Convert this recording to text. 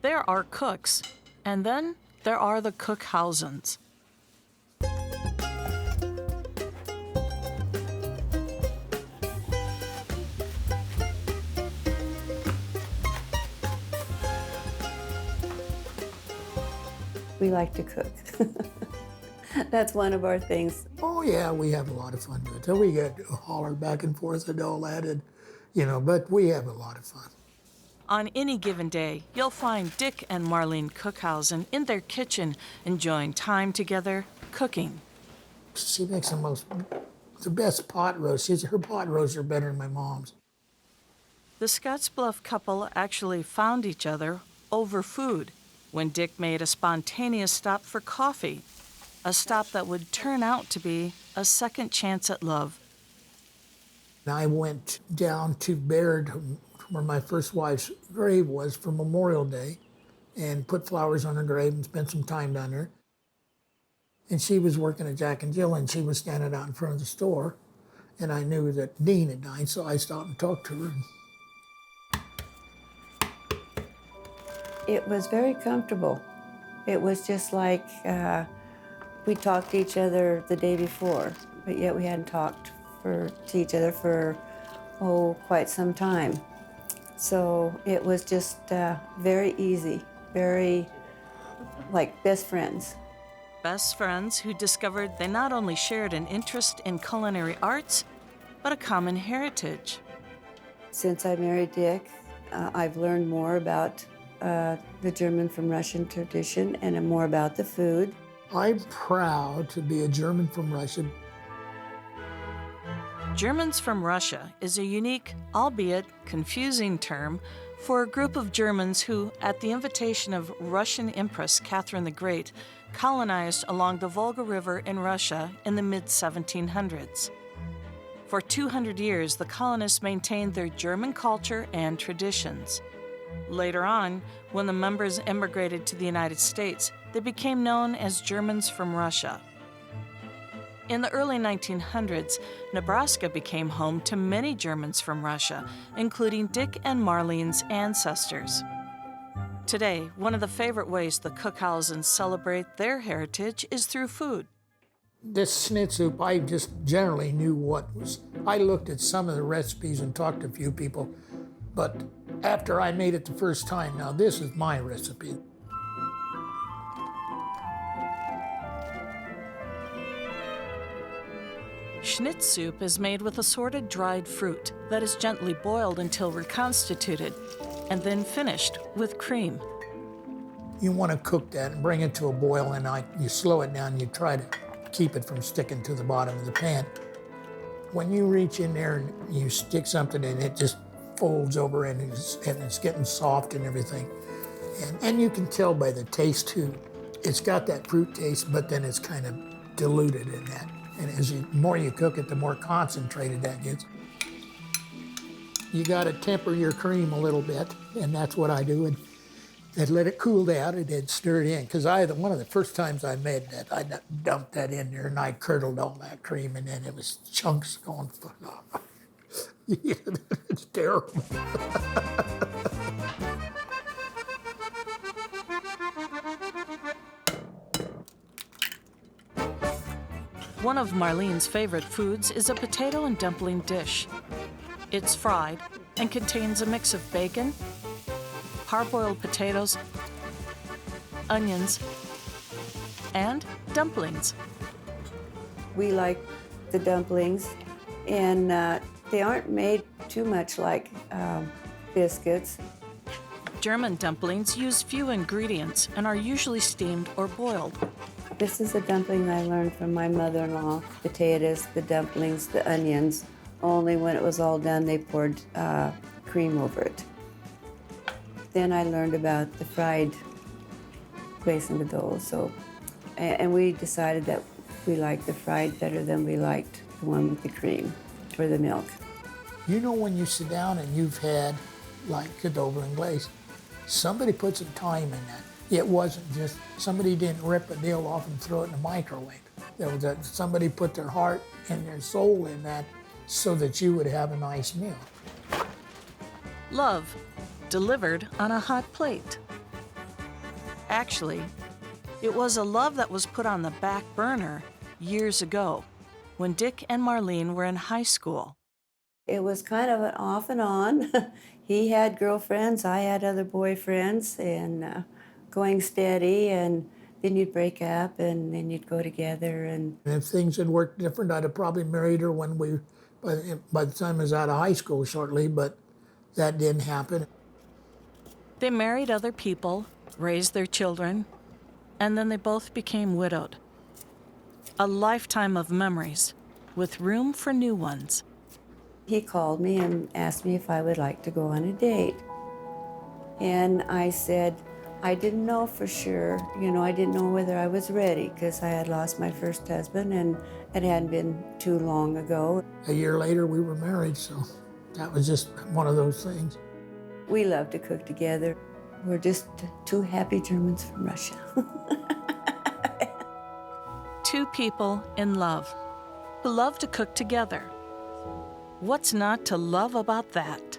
There are cooks, and then there are the Cookhausens. We like to cook. That's one of our things. Oh yeah, we have a lot of fun doing it. We get hollered back and forth and all that, and but we have a lot of fun. On any given day, you'll find Dick and Marlene Cookhausen in their kitchen, enjoying time together, cooking. She makes the best pot roast. Her pot roasts are better than my mom's. The Scottsbluff couple actually found each other over food when Dick made a spontaneous stop for coffee, a stop that would turn out to be a second chance at love. I went down to Baird, where my first wife's grave was, for Memorial Day, and put flowers on her grave and spent some time down there. And she was working at Jack and Jill, and she was standing out in front of the store, and I knew that Dean had died, so I stopped and talked to her. It was very comfortable. It was just like we talked to each other the day before, but yet we hadn't talked to each other for, quite some time. So it was just very easy, very like best friends. Best friends who discovered they not only shared an interest in culinary arts, but a common heritage. Since I married Dick, I've learned more about the German from Russian tradition and more about the food. I'm proud to be a German from Russia. Germans from Russia is a unique, albeit confusing term for a group of Germans who, at the invitation of Russian Empress Catherine the Great, colonized along the Volga River in Russia in the mid-1700s. For 200 years, the colonists maintained their German culture and traditions. Later on, when the members immigrated to the United States, they became known as Germans from Russia. In the early 1900s, Nebraska became home to many Germans from Russia, including Dick and Marlene's ancestors. Today, one of the favorite ways the Cookhausens celebrate their heritage is through food. This schnitzel, I just generally knew what was. I looked at some of the recipes and talked to a few people, but after I made it the first time, now this is my recipe. Schnitz soup is made with assorted dried fruit that is gently boiled until reconstituted, and then finished with cream. You want to cook that and bring it to a boil, and you slow it down. You try to keep it from sticking to the bottom of the pan. When you reach in there and you stick something in, it just folds over and it's getting soft and everything. And you can tell by the taste too. It's got that fruit taste, but then it's kind of diluted in that. And the more you cook it, the more concentrated that gets. You got to temper your cream a little bit, and that's what I do. And let it cool down and then stir it in. Because one of the first times I made that, I dumped that in there and I curdled all that cream, and then it was chunks going. Yeah, it's terrible. One of Marlene's favorite foods is a potato and dumpling dish. It's fried and contains a mix of bacon, hard-boiled potatoes, onions, and dumplings. We like the dumplings, and they aren't made too much like biscuits. German dumplings use few ingredients and are usually steamed or boiled. This is a dumpling I learned from my mother-in-law. Potatoes, the dumplings, the onions. Only when it was all done, they poured cream over it. Then I learned about the fried placing the dough. And we decided that we liked the fried better than we liked the one with the cream or the milk. You know, when you sit down and you've had like a Dover and glaze, somebody put some time in that. It wasn't just, somebody didn't rip a deal off and throw it in the microwave. There was somebody put their heart and their soul in that so that you would have a nice meal. Love, delivered on a hot plate. Actually, it was a love that was put on the back burner years ago when Dick and Marlene were in high school. It was kind of an off and on. He had girlfriends, I had other boyfriends, and going steady, and then you'd break up, and then you'd go together. And And if things had worked different, I'd have probably married her when by the time I was out of high school shortly, but that didn't happen. They married other people, raised their children, and then they both became widowed. A lifetime of memories, with room for new ones. he called me and asked me if I would like to go on a date. And I said, I didn't know for sure. I didn't know whether I was ready because I had lost my first husband and it hadn't been too long ago. A year later, we were married, so that was just one of those things. We love to cook together. We're just two happy Germans from Russia. Two people in love, who love to cook together. What's not to love about that?